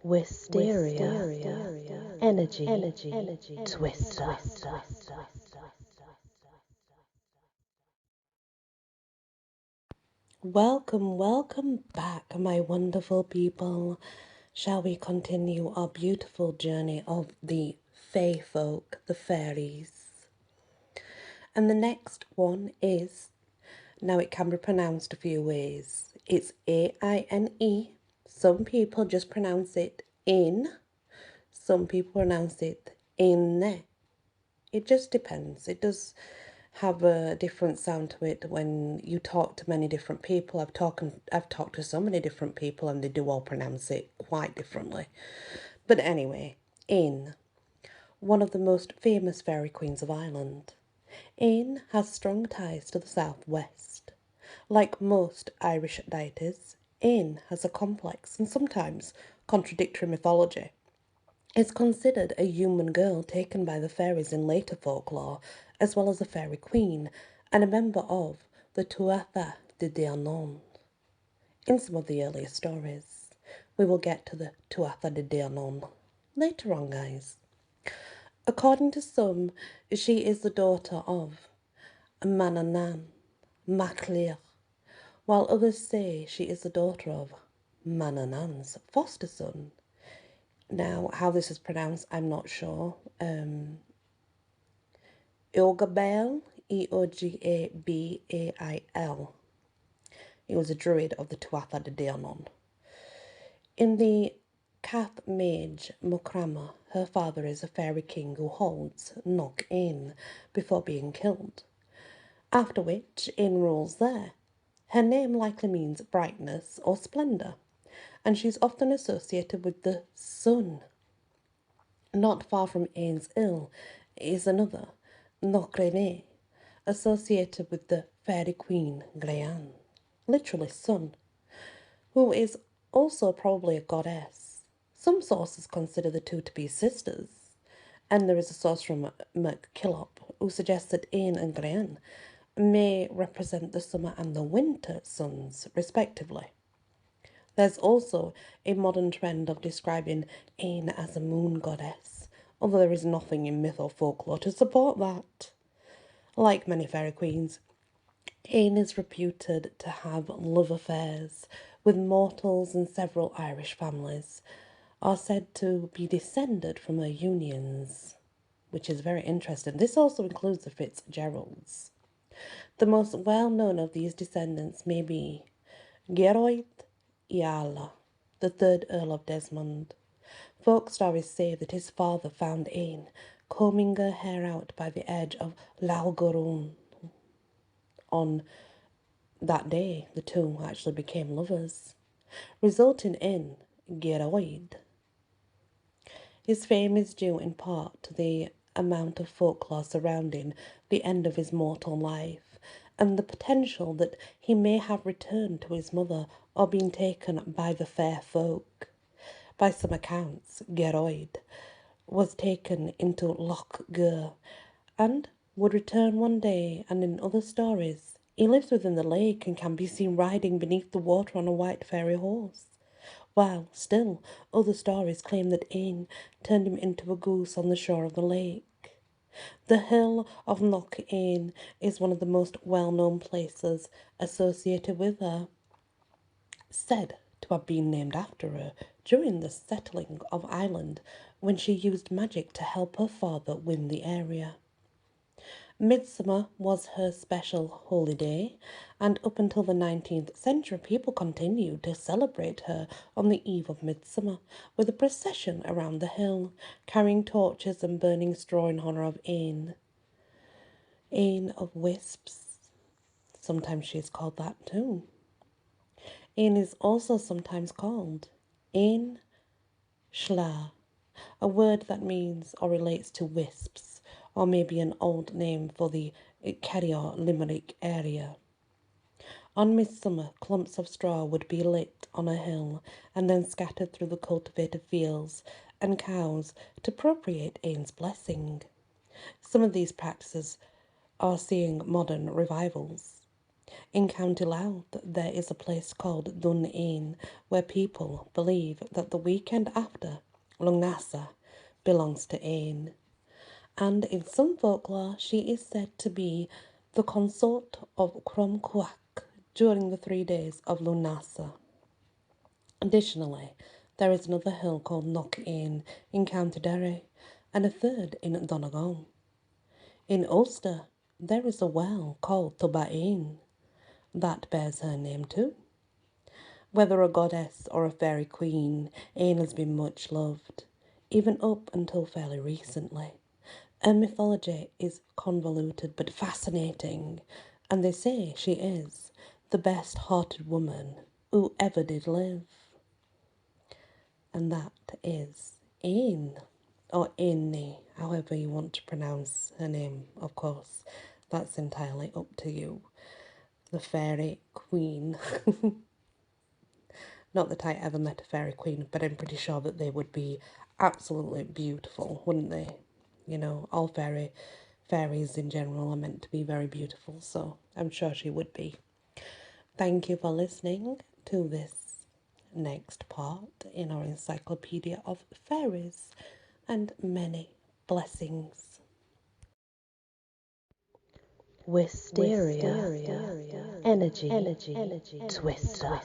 Wysteria, energy, twister. Welcome back, my wonderful people. Shall we continue our beautiful journey of the Fae folk, the fairies? And the next one is, now it can be pronounced a few ways. It's Aine. Some people just pronounce it in. Some people pronounce it Aine. It just depends. It does have a different sound to it when you talk to many different people. I've talked to so many different people and they do all pronounce it quite differently. But anyway, Aine, one of the most famous fairy queens of Ireland. Aine has strong ties to the southwest. Like most Irish deities, Aine has a complex and sometimes contradictory mythology. Is considered a human girl taken by the fairies in later folklore, as well as a fairy queen, and a member of the Tuatha de Danann. In some of the earlier stories, we will get to the Tuatha de Danann later on, guys. According to some, she is the daughter of Manannán, Maclir, while others say she is the daughter of Manannán's foster son. Now, how this is pronounced, I'm not sure. Eogabail, Eogabail. He was a druid of the Tuatha de Danann. In the Cath Mage Mucrama, her father is a fairy king who holds Knock Aine before being killed, after which Aine rules there. Her name likely means brightness or splendour, and she's often associated with the sun. Not far from Aine's Ill is another, Knockrené, associated with the fairy queen Grian, literally sun, who is also probably a goddess. Some sources consider the two to be sisters, and there is a source from MacKillop who suggests that Aine and Grian may represent the summer and the winter suns, respectively. There's also a modern trend of describing Aine as a moon goddess, although there is nothing in myth or folklore to support that. Like many fairy queens, Aine is reputed to have love affairs with mortals, and several Irish families are said to be descended from her unions, which is very interesting. This also includes the Fitzgeralds. The most well-known of these descendants may be Geroid Iala, the third Earl of Desmond. Folk stories say that his father found Aine combing her hair out by the edge of Lalgoron. On that day, the two actually became lovers, resulting in Geroid. His fame is due in part to the amount of folklore surrounding the end of his mortal life, and the potential that he may have returned to his mother or been taken by the fair folk. By some accounts, Geroid was taken into Loch Gur and would return one day, and in other stories, he lives within the lake and can be seen riding beneath the water on a white fairy horse. While still, other stories claim that Aine turned him into a goose on the shore of the lake. The hill of Loch Aine is one of the most well-known places associated with her, said to have been named after her during the settling of Ireland when she used magic to help her father win the area. Midsummer was her special holy day, and up until the 19th century, people continued to celebrate her on the eve of Midsummer with a procession around the hill, carrying torches and burning straw in honour of Aine. Aine of Wisps. Sometimes she is called that too. Aine is also sometimes called Aine Shla, a word that means or relates to wisps, or maybe an old name for the Carrier Limerick area. On midsummer, clumps of straw would be lit on a hill and then scattered through the cultivated fields and cows to appropriate Aine's blessing. Some of these practices are seeing modern revivals. In County Louth, there is a place called Aine where people believe that the weekend after Lungnasa belongs to Aine. And in some folklore, she is said to be the consort of Cromquac during the 3 days of Lunasa. Additionally, there is another hill called Knock in County Derry and a third in Donegal. In Ulster, there is a well called Tubain that bears her name too. Whether a goddess or a fairy queen, Aine has been much loved, even up until fairly recently. Her mythology is convoluted but fascinating, and they say she is the best-hearted woman who ever did live. And that is Aine, or Aine, however you want to pronounce her name, of course. That's entirely up to you. The fairy queen. Not that I ever met a fairy queen, but I'm pretty sure that they would be absolutely beautiful, wouldn't they? You know, all fairies in general are meant to be very beautiful, so I'm sure she would be. Thank you for listening to this next part in our Encyclopedia of Fairies, and many blessings. Wysteria, energy, twister.